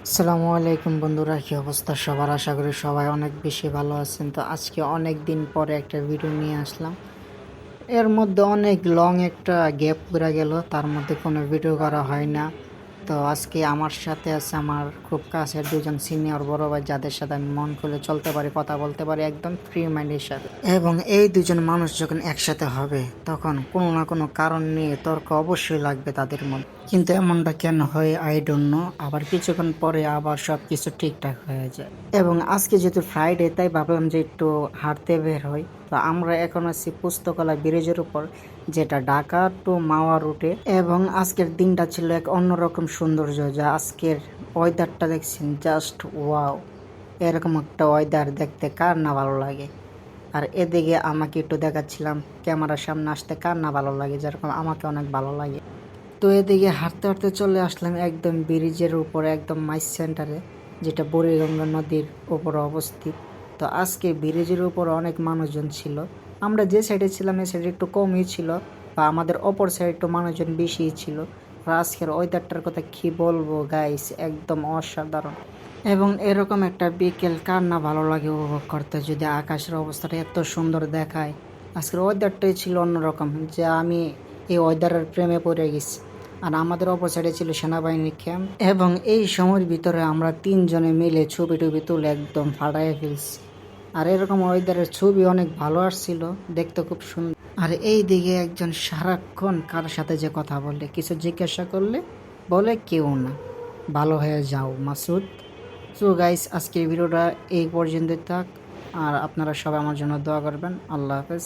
আসসালামু আলাইকুম বন্ধুরা, কি অবস্থা সবার? আশা করি সবাই অনেক বেশি ভালো আছেন। তো আজকে অনেক দিন পরে একটা ভিডিও নিয়ে আসলাম। এর মধ্যে অনেক লং একটা গ্যাপ পড়ে গেল, তার মধ্যে কোনো ভিডিও করা হয় না। তো আজকে আমার সাথে আছে আমার খুব কাছের দুজন সিনিয়র বড় ভাই, যাদের সাথে আমি মন খুলে চলতে পারি, কথা বলতে পারি একদম ফ্রি মাইন্ডের সাথে। এবং এই দুজন মানুষ যখন একসাথে হবে তখন কোনো না কোনো কারণ নিয়ে তর্ক অবশ্যই লাগবে তাদের মধ্যে। কিন্তু এমনটা কেন হয় আই ডোন্ট নো। আবার কিছুক্ষণ পরে আবার সব কিছু ঠিকঠাক হয়ে যায়। এবং আজকে যেহেতু ফ্রাইডে, তাই ভাবলাম যে একটু হাঁটতে বের হই। তো আমরা এখন আছি পুস্তকালয় ব্রিজের উপর, যেটা ঢাকা টু মাওয়া রুটে। এবং আজকের দিনটা ছিল এক অন্যরকম সৌন্দর্য, যা আজকের ওয়েদারটা দেখছেন, জাস্ট ওয়াও। এরকম একটা ওয়েদার দেখতে কার না ভালো লাগে? আর এদিকে আমাকে একটু দেখাচ্ছিলাম, ক্যামেরার সামনে আসতে কার না ভালো লাগে, যেরকম আমাকে অনেক ভালো লাগে। তো এদিকে হাঁটতে হাঁটতে চলে আসলাম একদম ব্রিজের উপরে, একদম মাইস সেন্টারে, যেটা বুড়িগঙ্গা নদীর উপরে অবস্থিত। তো আজকে ব্রিজের উপর অনেক মানুষজন ছিল। আমরা যে সাইডে ছিলাম এই সাইডে একটু কমই ছিল, বা আমাদের অপর সাইডে একটু মানুষজন বেশিই ছিল। আর আজকের ওয়েদারটার কথা কি বলবো গাইস, একদম অসাধারণ। এবং এরকম একটা বিকেল কার না ভালো লাগে উপভোগ করতে, যদি আকাশের অবস্থাটা এত সুন্দর দেখায়। আজকের ওয়েদারটাই ছিল অন্যরকম, যে আমি এই ওয়েদারের প্রেমে পড়ে গেছি। আর আমাদের অপর সাইডে ছিল সেনাবাহিনীর ক্যাম্প, এবং এই সময়ের ভিতরে আমরা তিনজনে মিলে ছবি টবি তুলে একদম ফাটাইয়া ফেলছি। আর এরকম ওয়েদারের ছবি অনেক ভালো আসছিল, দেখতে খুব সুন্দর। আর এই দিকে একজন সারাক্ষণ কার সাথে যে কথা বলে, কিছু জিজ্ঞাসা করলে বলে কেউ না, ভালো হয়ে যাও মাসুদ। সো গাইস, আজকের ভিডিওটা এই পর্যন্ত থাক। আর আপনারা সবাই আমার জন্য দোয়া করবেন। আল্লাহ হাফেজ।